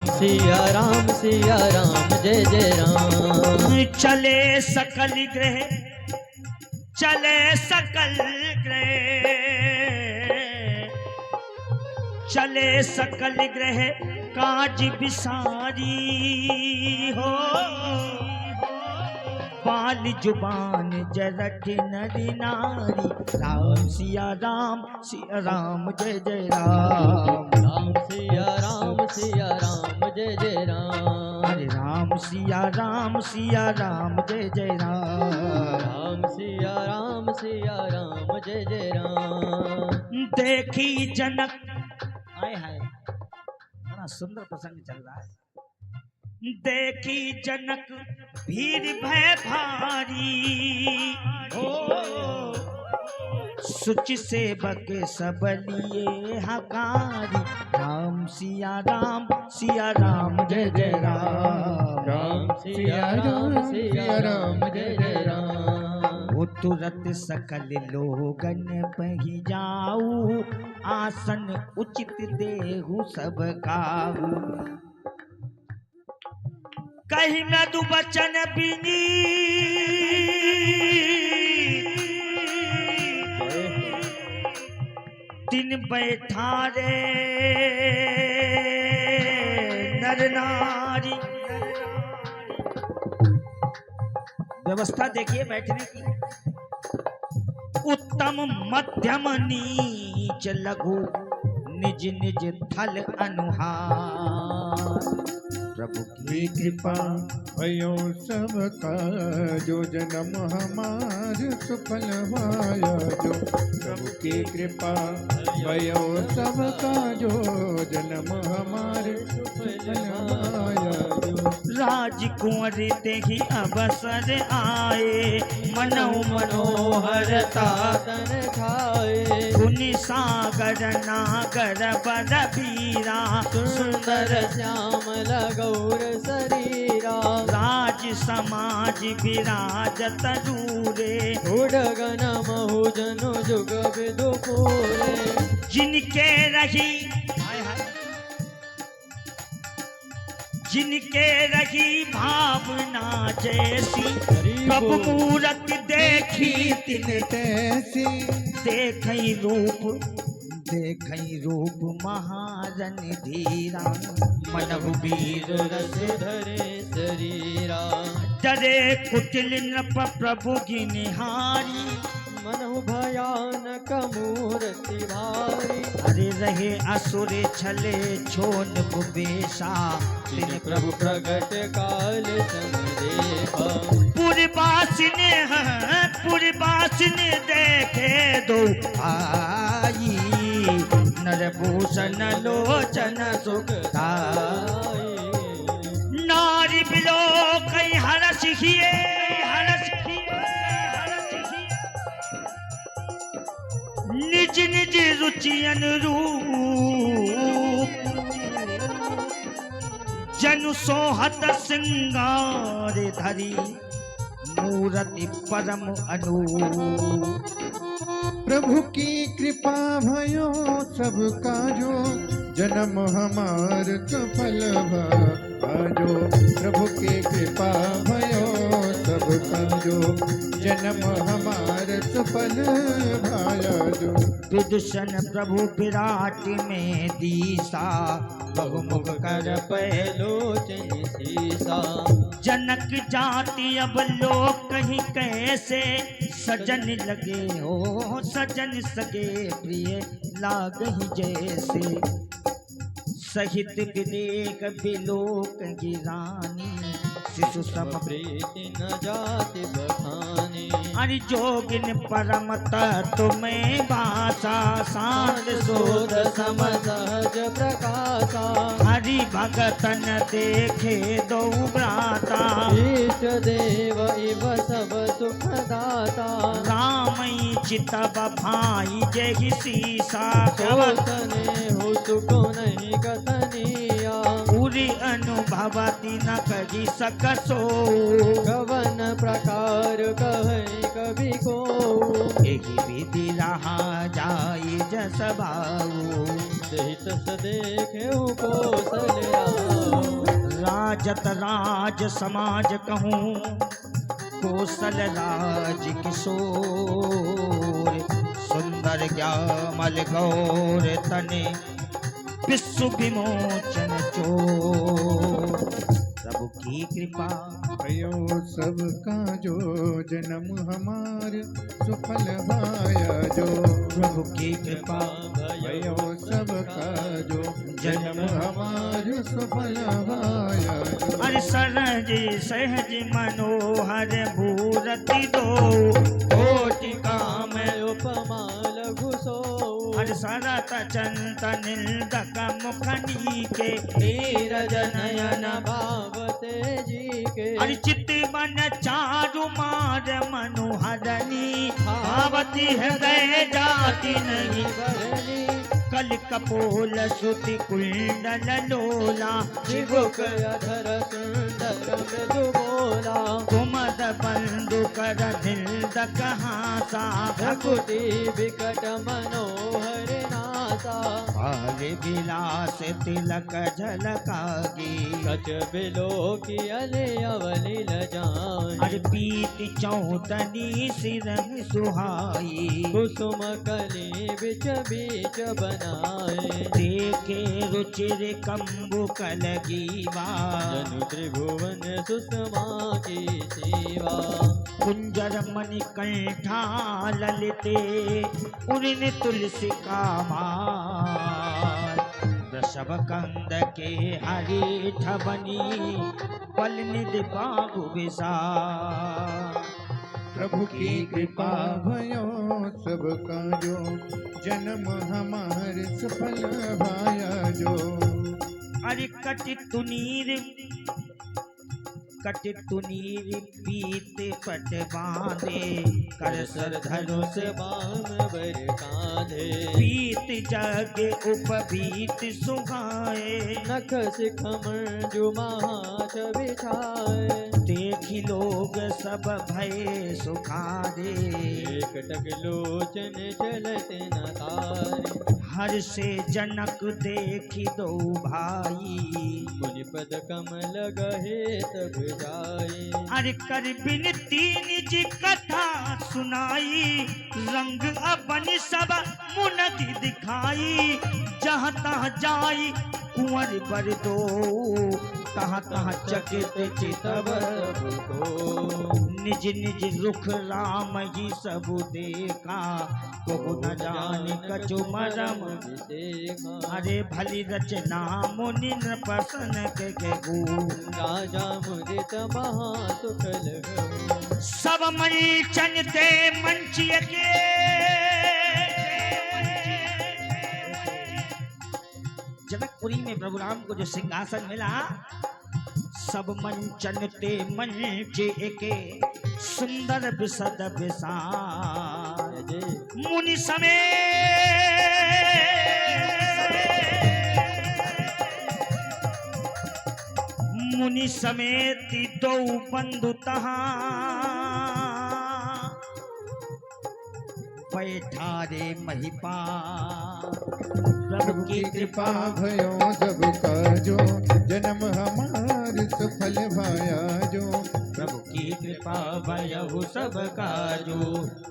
सिया राम जय जय राम। चले सकल ग्रह, चले सकल ग्रह, चले सकल ग्रह काज बिसारी हो। बाल जुबान जरठ नरी नारी, राम सिया राम जय जय राम। राम सिया राम जय जय राम। हरे राम सिया राम जय जय राम। राम सिया राम जय जय राम। देखी जनक, हाय हाय बड़ा सुंदर प्रसंग चल रहा है। देखी जनक भीड़ भय भारी हो, सुच सेवक सब लिए हकारी, राम सिया राम जय जय राम। राम सिया राम जय जय राम। वो तुरत सकल लोगन पही जाऊ, आसन उचित देहु सब काहू। कही मधु बचन बिनी, दिन बैठारे नर नारी। व्यवस्था देखिए बैठने की, उत्तम मध्यम नीच लघु, निज निज थल अनुहार। प्रभु की कृपा भयो सब काजो, जन्म हमार सुफल भाया जो। प्रभु की कृपा भयो सब काजो, जन्म हमार सुफल भाया जो। राजकुंवर ते ही अवसर आए, मनो मनोहर तातन खाए। गुनि सागर नागर बर बीरा, सुंदर श्याम लगौर शरीरा। राज समाज विराजत दूरे, उड़गन महु जनु जुग विदु पूरे। जिनके रही जिनके रही भावना जैसी, प्रभु मूरत देखी तिन तैसी। देखई रूप महारन धीरा, मनहु वीर रस धरे शरीरा। डरे कुटिल नृप प्रभु की निहारी, मनहु भयानक मूर्ति भारी। अरे रहे असुर छले छोन बुबेशा, तिन प्रभु प्रगट काल संदेहा। पुरवासिने देखे दो आई, नरभूषण लोचन सुखदाई। नारी बिलो कई हरस हिए, निज निज रुचि अनुरूप, जनु सोहत सिंगार धरी, मूरति परम अनूप। प्रभु की कृपा भयो सब काजो, जन्म हमार सफल भाजो। प्रभु की कृपा भयो सब काजो, जन्म हमार सफल भाजो। विदूषण प्रभु विराट में दीसा, बहुमुख कर लोचन सीसा। जनक जाति अब लोग कहीं कैसे, सजन लगे हो सजन सगे प्रिय लागहि जैसे। सहित विदेक विलोक की रानी, शिशु सम प्रीति न जाति बखानी। हरि जोगिन परम तत्व में भाषा, शांत शोध सम सहज प्रकाशा। हरि भगतन देखे दो भ्राता, ईश देव इव सब सुखदाता। रामई चितव भाई जय सीसा, कवतने हो सुको नहीं कथनिया। पूरी अनुभवती न कही सकसो, कवन प्रकार कहे कवि को। एहि विधि रहा जाय जस भाऊ, सहित देखे कौशल्या। राजत राज समाज कहूँ कौशल राज किशोर सुंदर ग्यामल गौर तने विश्व विमोचन चोर प्रभु की कृपा भयो सबका जो जन्म हमार सुफल भाया जो प्रभु की कृपा भयो सबका जो जन्म हमार सुफल भाया जो अरे सहज सहज मनोहर भूरति दो कोटि काम उपमा लघु सो अरे सरत चंत निंदक मुखनी के नीरज नयन भावते जी के अरे चित मन चारु मार मनोहरनी भावती हृदय जाति नहीं भरनी कल कपोल श्रुति कुंडल लोला चिबुक अधर सुंदर मृदु बोला कुमद बंधु कर निंदक हासा भकुति विकट मनोहर नासा भाले विलास तिलक झलकागी कच बिलो की अले अवलिल जान अरे पीत चौतनी सिरंग सुहाई कुसुम कली बिच बीच बनाए देखे रुचिर कंबु कलगीवा जनु त्रिभुवन सुषमा की सेवा कुंजर मणिकंठा ललिते उरिन तुलसी का माल वृषभ कंद के हरि ठबनी पल निधि बाहु विशाल प्रभु की कृपा भयो सबका जो जन्म हमार सफल भाया जो अरे कटित तुनीर पीत पट बांधे कर सर धनुष बाम बर कांधे पीत जग उपबीत सुहाए नख शिखमण जुमाच बिछाए देखी लोग सब भय सुखारे एक टक लोचन चलत न तारे हर से जनक देखी दो भाई मुनि पद कमल गहे तब जाए अरे कर बिनती निज कथा सुनाई रंग अपन सब मुनति दिखाई जहाँ तहाँ जाई कुंवर बर दो तहाँ तहाँ चकित चितवर को निज निज रुख राम ही सब देखा को न जान कछु मरम देखा अरे भली रचना मुनि न पसन के गु राजा मुदित महा सुखल सब मई चनते मंचिय के जनकपुरी में प्रभु राम को जो सिंहासन मिला सब मंचन ते मंचे के सुंदर बिसद विशाल मुनि समेत दो बंधु तहाँ बैठारे महिपा प्रभु की कृपा भयो सबका जो जन्म हमार सफल भाया जो प्रभु की कृपा भयहु सब काजो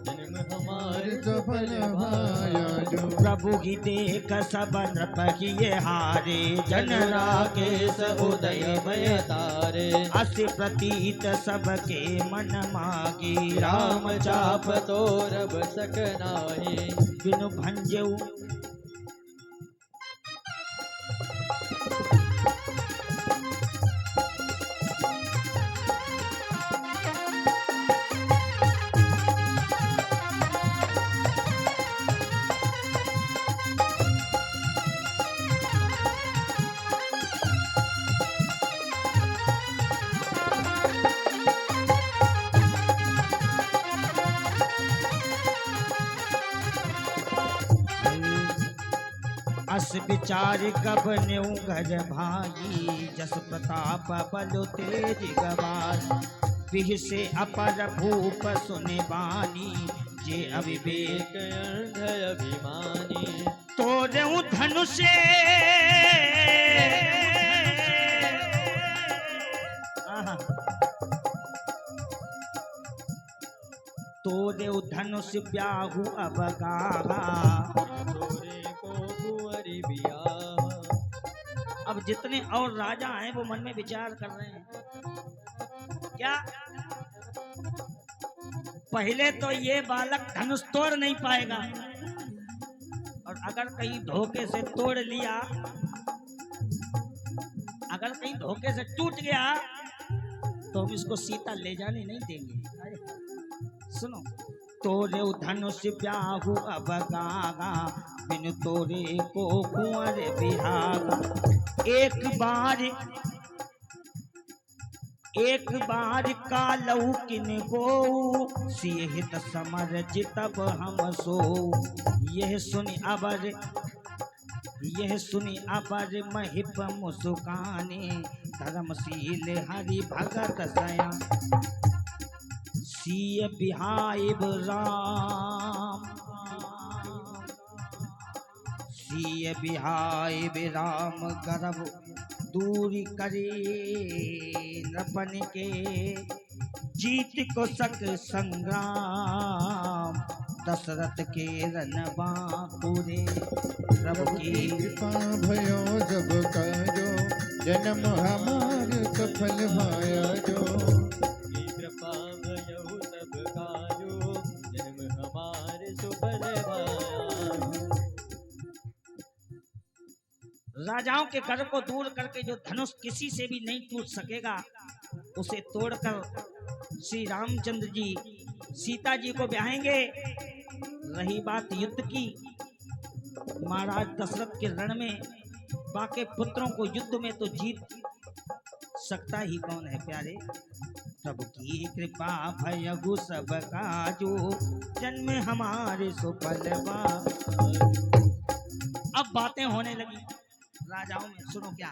जन्म हमार सफल भाया जो प्रभु ही देख सब नृप किए हारे जन राकेश उदय भय तारे अस प्रतीत सबके मन मागी राम चाप तोरब सक नाही बिनु भंजऊ अस विचार कब न्यू घर भाई जस प्रताप बल तेज गवार विह से अपर भूप सुने बानी जे अविवेक अंध अभिमानी तोरे धनुषे तोरे धनुष ब्याहु अब गागा। तोरे को कुंवरी बियाह। अब जितने और राजा हैं वो मन में विचार कर रहे हैं क्या पहले तो ये बालक धनुष तोड़ नहीं पाएगा, और अगर कहीं धोखे से तोड़ लिया, अगर कहीं धोखे से टूट गया तो हम इसको सीता ले जाने नहीं देंगे। अरे सुनो, तोरे धनुष ब्याहु अब गागा, बिन तोरे को कुंवर बिहागा। एक बार कालऊ किन गो, सियहित समर जितब हम सो। यह सुनि अबर महिप मुस्काने, धर्मशील हरि भगत सया। सिय बिहाइब राम, सिय बिहाइब राम गर्भ दूरी करे। नपन के जीत को सक संग्राम, दशरथ के रनबाकुरे। प्रभु की कृपा भयो जब काजो, जन्म हमार सफल भाया जो। की कृपा भयउ सब काजो, जन्म हमारे सुफल भाया। राजाओं के कर को दूर करके जो धनुष किसी से भी नहीं टूट सकेगा, उसे तोड़कर श्री रामचंद्र जी सीता जी को ब्याहेंगे। रही बात युद्ध की, महाराज दशरथ के रण में बाके पुत्रों को युद्ध में तो जीत सकता ही कौन है प्यारे। प्रभु की कृपा भयगु सब काजो, जन्म हमारे सुफल बा। अब बातें होने लगी राजाओं में, सुनो क्या।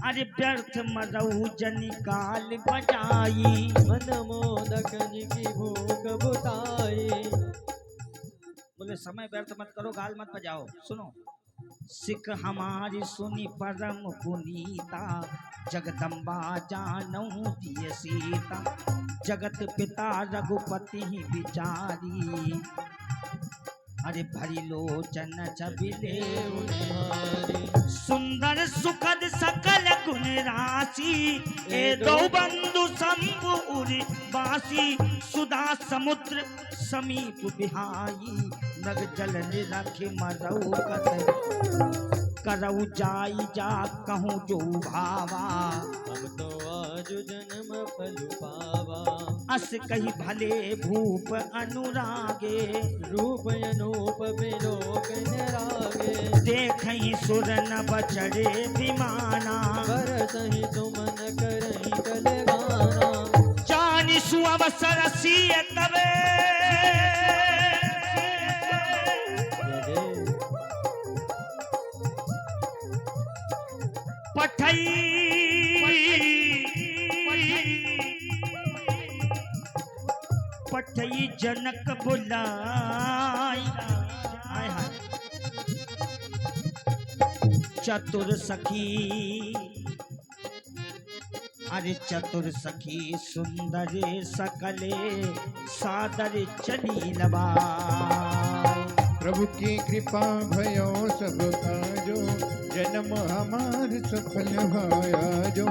अरे व्यर्थ मरऊ जन काल बजाई, मन मोदक की भूख बुताई। बोले समय व्यर्थ मत करो, गाल मत बजाओ। सुनो, सिख हमारी सुनी परम पुनीता, जगदम्बा जानऊ दिय सीता। जगत पिता रघुपति विचारी, अरे भरी लोचन छबिले उन्हारी। सुंदर सुखद सकल गुण राशि, ए दो बंधु शंभु उरि बासी। सुधा समुद्र समीप बिहाई, नग जल निरख मरऊ कत। करऊ जाई जा कहूँ जो भावा, हम तो आज जन्म फल पावा। अस कही भले भूप अनुरागे, रूप अनूप बिलोक निरागे। देखहि सुर न बचड़े विमाना, बरसहि सुमन करहि कल गाना। जानि सुअवसर सिय तबे, पठई जनक बुलाई। हाय हाय चतुर सखी, अरे चतुर सखी सुंदर सकले, सादर चली लबाई। प्रभु की कृपा भयो सब काजो, जन्म हमार सफल भाया जो।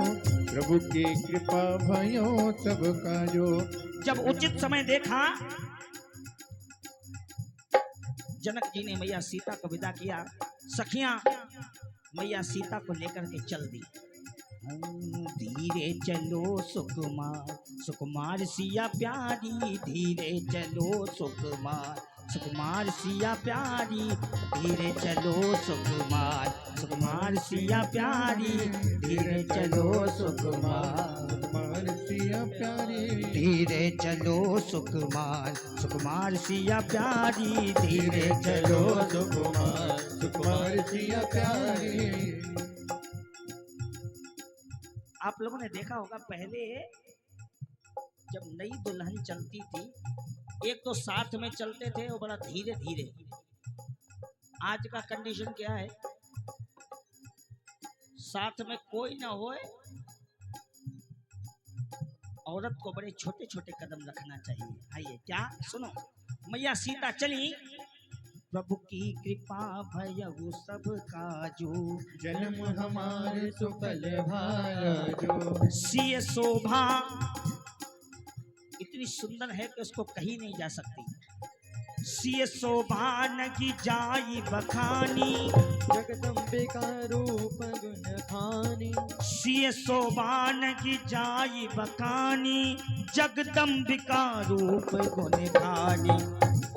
प्रभु की कृपा भयो सब काजो। जब उचित समय देखा, जनक जी ने मैया सीता को विदा किया। सखियां मैया सीता को लेकर के चल दी। धीरे चलो सुकुमार, सुकुमार सिया प्यारी। धीरे चलो सुकुमार, सुकुमार सिया प्यारी। धीरे चलो सुकुमार, सुकुमार सिया प्यारी। धीरे चलो सुकुमार, सुकुमार सिया प्यारी। धीरे चलो सुकुमार, सुकुमार सिया प्यारी। धीरे चलो सुकुमार, सुकुमार सिया प्यारी। आप लोगों ने देखा होगा पहले जब नई दुल्हन चलती थी, एक तो साथ में चलते थे वो बड़ा धीरे धीरे। आज का कंडीशन क्या है, साथ में कोई ना होए औरत को बड़े छोटे छोटे कदम रखना चाहिए। आइए, क्या सुनो, मैया सीता चली, प्रभु की कृपा भयउ सब काजू, जन्म हमारे सुफल भाया जो। सिय शोभा इतनी सुंदर है कि उसको कही नहीं जा सकती। सिय शोभा नगी जाई बखानी, जगदम्बिका रूप गुण खानी। सिय शोभा नगी जाई बखानी, जगदम्बिका रूप गुण खानी।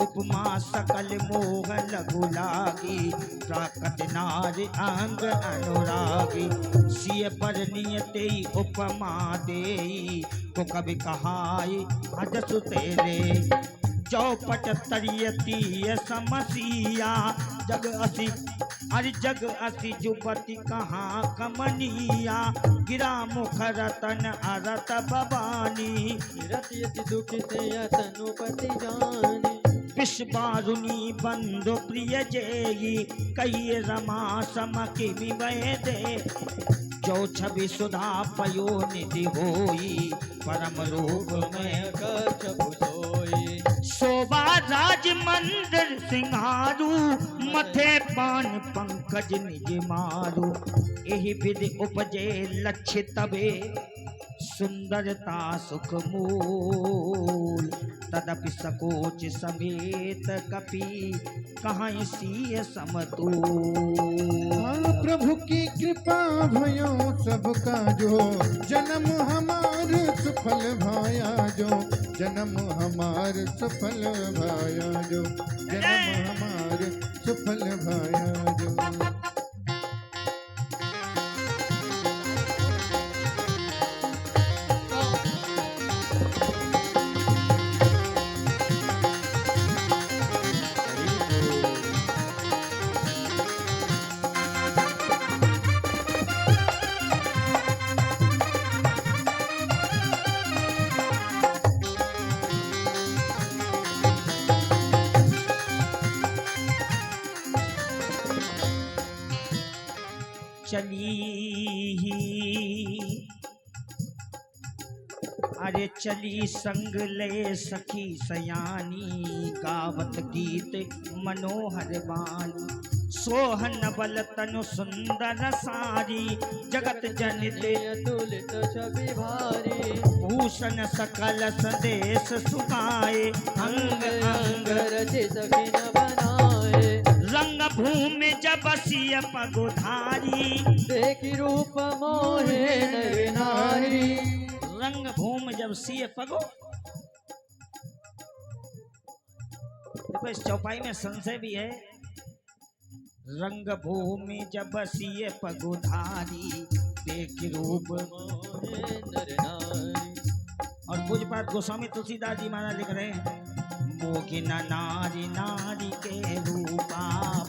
उपमा सकल मोह लघु लागी, प्राकट नार अंग अनुरागी। सिय पर नियते उपमा देई, को कभी कहाई अजसु तेरे। चौपट तरियती समसिया, जग असी अरे जग असी जुबती कहाँ कमनिया। गिरा मुख रतन अरत बबानी, रति दुख से तनुपति जानी। विश्वारुणी बंधु प्रिय जेगी, कई रमा समकि विवय दे। जो छवि सुधा पयो निधि होई, परम रूप में कछपु सोई। शोभा राज मंदिर सिंहारू, मथे पान पंकज निज मारू। एहि विधि उपजे लक्ष्य तबे, सुंदरता सुख मूल। तदपि सकोच समेत कपि, कहाँ सिय समतूल। हाँ, प्रभु की कृपा भयो सबका जो, जन्म हमार सफल भाया जो। जन्म हमार सफल भाया जो, जन्म हमार सफल भाया जो। चली ही अरे चली संग ले सखी सयानी, गावत गीत मनोहर बानी। सोहन बल तनु सुंदर सारी, जगत जनित अतुलित छवि भारी। भूषण सकल संदेश सुखाए, अंग अंग रचि सखी न बनाए। रंग भूमि जब सिय पगुधारी, देखी रूप मोहे नर नारी। रंग भूमि जब सिय पगो। देखो इस चौपाई में संशय भी है। रंग भूमि जब सिय पगुधारी, देखी रूप मोहे नर नारी। और पूज्यपाद गोस्वामी तुलसीदास जी महाराज लिख रहे हैं, मोगिन नारी नारी के रूपा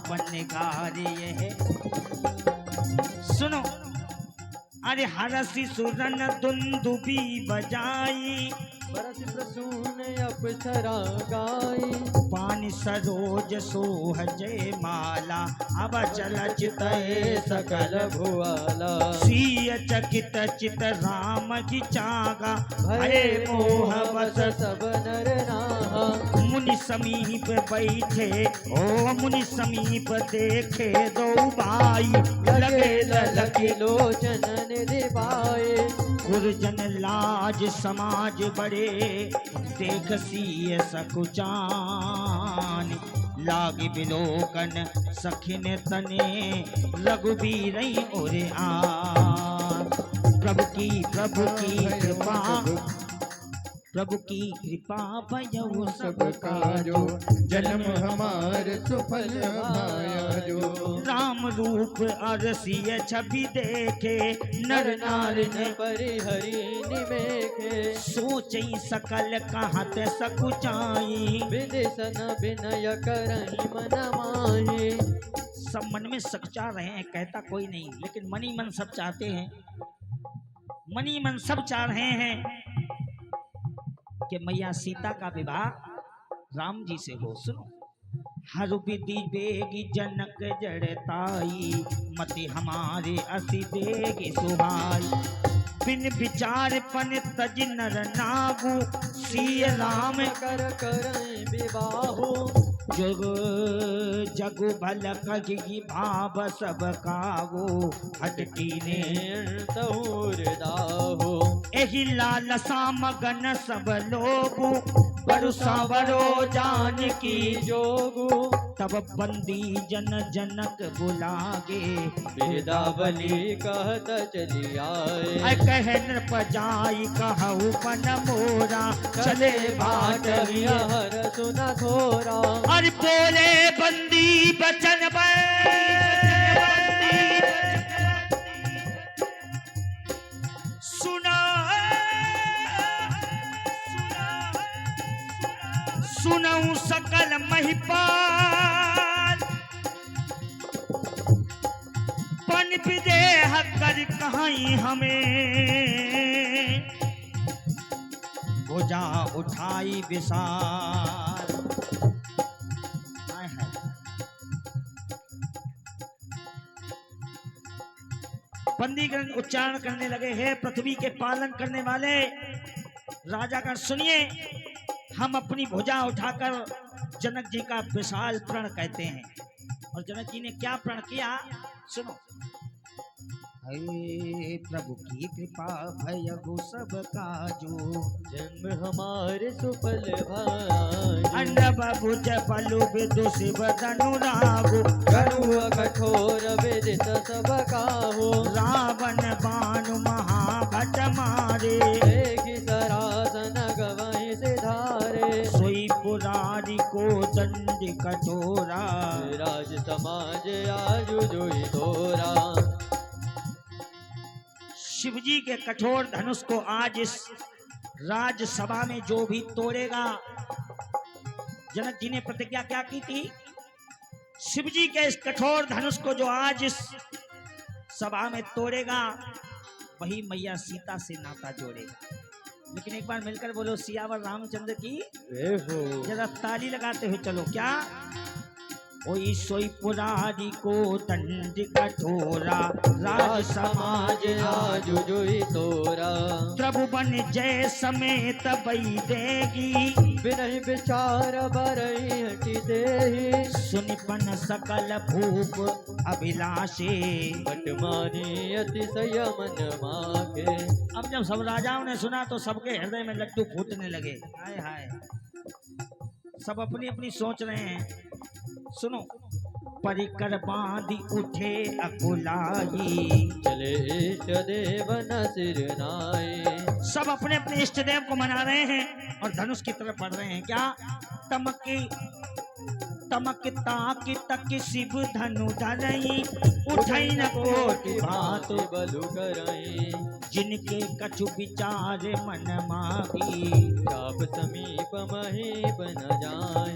पन्नगारी है। सुनो, अरे हरसी सुरन दुंदुबी बजाई, बरस प्रसून अप्सरा गाई। पानी सरोज सोह जय माला, अब चल चित सकल भुआला। सिय चकित चित राम की चागा, भरे मोह बस सब नर नाहा। मुनि समीप बैठे ओ मुनि समीप देखे दो भाई, लगे ललकी लोचन निभाए। गुरजन लाज समाज बड़े, देख सिय सकुचान। लागे बिलोकन सखिन तने, रघुबीर और आ। प्रभु की कृपा, प्रभु की कृपा भयउ सबका जो, जन्म हमार सफल भाया जो। राम रूप अरसिय छवि देखे, नर नारी ने परिहरि निमेखे। सोचई सकल कहत सकुचाई। विदेशन विनय करई मन माही। सब मन में सच्चा रहे हैं, कहता कोई नहीं, लेकिन मनी मन सब चाहते हैं। मनी मन सब चाह रहे हैं कि मैया सीता का विवाह राम जी से हो। सुनो, हर विधि बेगी जनक जड़ताई, मति हमारे असी देगी सुहाई। बिन विचार पन तज नर नागु सिय राम कर करई विवाहो जग जगु भल कही भाव सब कागो हटती ने तहुर दाहो एहि लालसा मगन सब लोगु बरसा बरो जान की जोगु तब बंदी जन जनक बुलागे वेदावली कहत चली आए कह नृप जाई कहु पन मोरा चले बाट लिया हर सुना थोरा और बोले बंदी बचन सुना सुनऊ सकल महिपाल पन विदेह कर कहीं हमें भुजा उठाई विशाल बंदीगण उच्चारण करने लगे, हे पृथ्वी के पालन करने वाले राजागण सुनिए, हम अपनी भुजा उठाकर जनक जी का विशाल प्रण कहते हैं। और जनक जी ने क्या प्रण किया सुनो। हे प्रभु की कृपा भयगु सब काजो जन्म हमारे सुफल भाई अंडब भुज बलु विदु शिव धनुरागु करुआ कठोर विदित सब काहो रावण बानु महाभट मारे देखि सरासन गवाही से धारे सोई पुरारी को दंड कठोरा राज समाज आजु जोई तोरा शिवजी के कठोर धनुष को आज इस राजसभा में जो भी तोड़ेगा, जनक जी ने प्रतिज्ञा क्या की थी, शिवजी के इस कठोर धनुष को जो आज इस सभा में तोड़ेगा वही मैया सीता से नाता जोड़ेगा। लेकिन एक बार मिलकर बोलो सियावर रामचंद्र की जरा ताली लगाते हुए चलो। क्या ओई सोई पुरारी को दंड कठोरा राज समाज आजु जोई तोरा प्रभु बन जय समेत बई देगी बिनहि विचार बरई हटि देहि सुनिपन सकल भूप अभिलाषे बट मानी अतिशय मन मागे। अब जब सब राजाओं ने सुना तो सबके हृदय में लड्डू फूटने लगे। हाय हाय, सब अपनी अपनी सोच रहे हैं। सुनो, परिकर बांधी उठे अकुलाई चले इष्ट देव न सिर नाई सब अपने अपने इष्ट देव को मना रहे हैं और धनुष की तरफ बढ़ रहे हैं। क्या तमक ताक तक शिव धनु धरई उठई न कोटि भात बलु करई जिनके कछु विचार मन माही चाप समीप महीप न जाए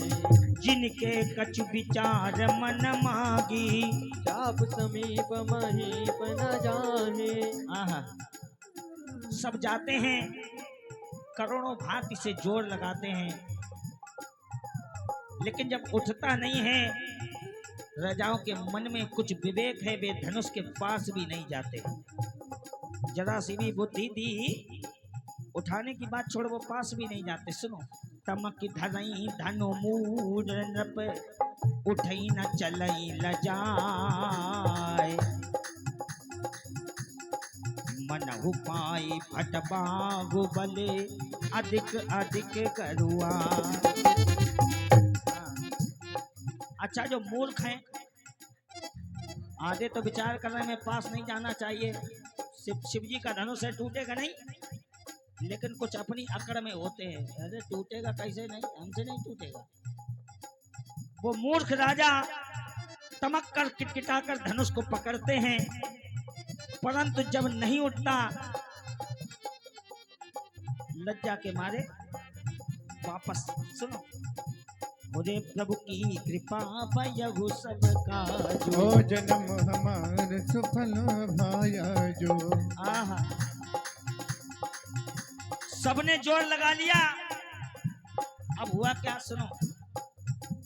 जिनके कछु विचार मन मागी चाप समीप महीप न जाए। आहा, सब जाते हैं करोड़ों भांति से जोर लगाते हैं, लेकिन जब उठता नहीं है, राजाओं के मन में कुछ विवेक है, वे धनुष के पास भी नहीं जाते। जरा सी भी बुद्धि दी, उठाने की बात छोड़, वो पास भी नहीं जाते। सुनो, तमक धरई धनु मूड नृप उठई न चलई लजाए मनहु पाई भटबागु बले अधिक अधिक करुआ। अच्छा, जो मूर्ख हैं आधे तो विचार कर रहे हैं पास नहीं जाना चाहिए, शिव जी का धनुष है टूटेगा नहीं, लेकिन कुछ अपनी अकड़ में होते हैं, अरे टूटेगा कैसे नहीं, हमसे नहीं टूटेगा। वो मूर्ख राजा तमक कर किटकिटा कर धनुष को पकड़ते हैं, परंतु जब नहीं उठता लज्जा के मारे वापस। सुनो, मुझे प्रभु की कृपा भयहु सब काजो ओ जन्म हमार सुफल भाया जो। आहा, सबने जोर लगा लिया। अब हुआ क्या सुनो।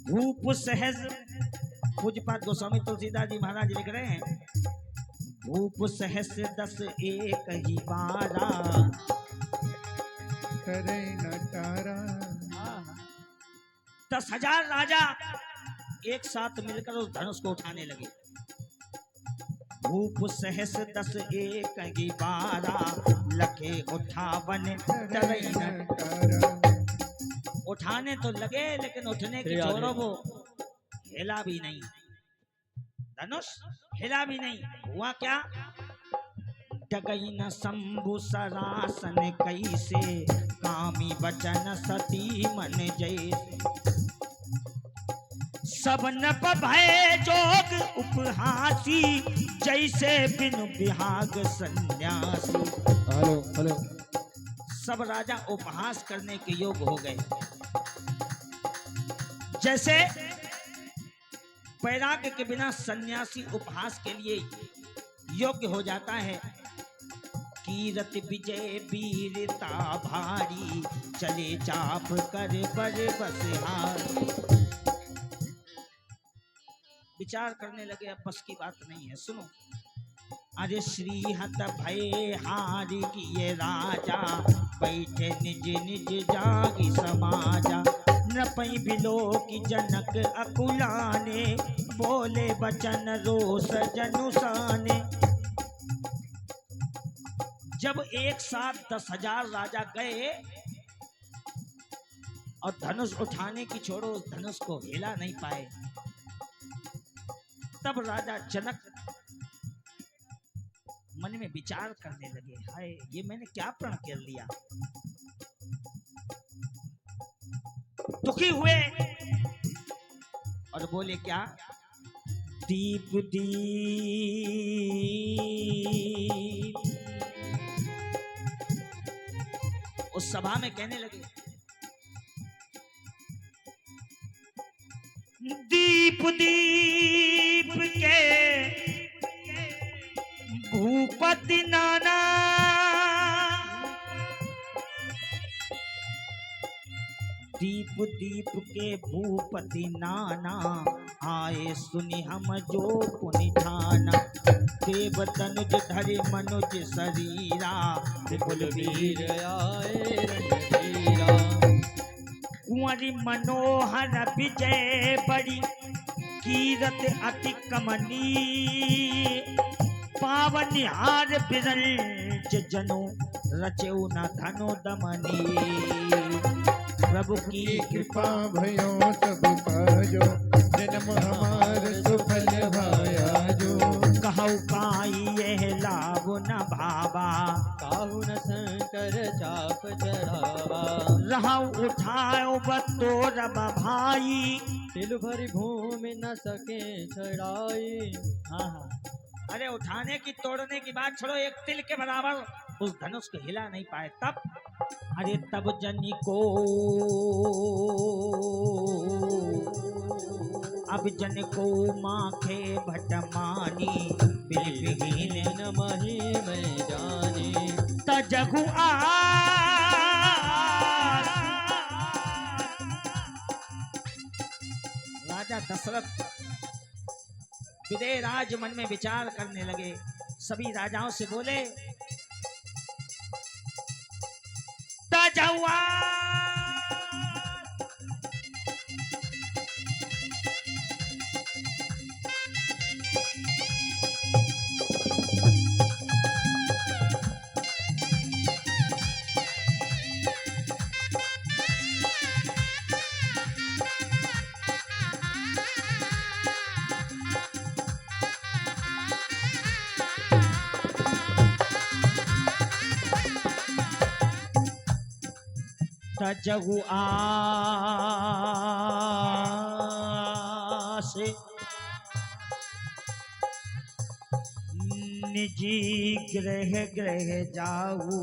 भूप सहज पूज्यपाद गोस्वामी तुलसीदास जी महाराज लिख रहे हैं, भूप सहस 10 एक ही 12 करे न तारा। 10,000 राजा एक साथ मिलकर उस धनुष को उठाने लगे। भूप सहस 10 एक ही 12 लखे उठावन करे तरई न। न तारा। उठाने तो लगे लेकिन उठने की फिर छोड़ो, वो हिला भी नहीं, धनुष हिला भी नहीं। हुआ क्या? डगई न शंभु सरासन कैसे कामी बचन सती मन जैसे। सब नप भय जोग उपहासी जैसे बिनु विहाग सन्यासी। Hello hello. सब राजा उपहास करने के योग हो गए। जैसे वैराग्य के बिना सन्यासी उपहास के लिए योग्य हो जाता है। कीरत विजय वीरता भारी चले चाप कर बर बसहार। विचार करने लगे, अब बस की बात नहीं है, सुनो। अरे श्री हत भय हारी किए राजा बैठे निज निज जागी समाजा। नपई बिलो की जनक अकुलाने बोले बचन रोष जनुसाने। जब एक साथ 10,000 राजा गए और धनुष उठाने की छोड़ो उस धनुष को हिला नहीं पाए, तब राजा जनक मन में विचार करने लगे, हाय ये मैंने क्या प्रण कर लिया। दुखी हुए और बोले क्या? दीप दीप। उस सभा में कहने लगे, दीप दीप के भूपति नाना। दीप दीप के भूपति नाना आए सुनि हम जो पुनि ठाना। देव तनुज धरि मनुज शरीरा विपुल वीर आए रणधीरा। कुंवरी मनोहर विजय बड़ी कीरत अति कमनी। पावनिहार बिरल जनो रचेऊ न धनो दमनी। प्रभु की कृपा भयो सब काजो जन्म हमार सुफल भाया जो। कहु काई यह लाभ न भावा काहू न शंकर चाप चढ़ावा। रहु उठाओ बतोर भाई। तिल भरी भूमि न सके छड़ाई। हाँ हाँ, अरे उठाने की तोड़ने की बात छोड़ो, एक तिल के बराबर उस धनुष को हिला नहीं पाए। तब अरे तब जनी को अब जन को माखे भटमानी। बिलबिहीन न मही मैं जानी। तजगु राजा दशरथ विदेह राज मन में विचार करने लगे। सभी राजाओं से बोले, तजहुआ तजहु आसे निजी ग्रह ग्रह जाऊ।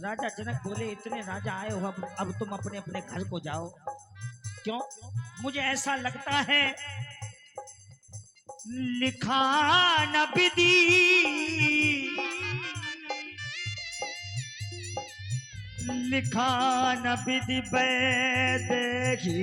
राजा जनक बोले, इतने राजा आए हो, अब तुम अपने अपने घर को जाओ। क्यों? मुझे ऐसा लगता है लिखा न विधि लिखा न विधि देखी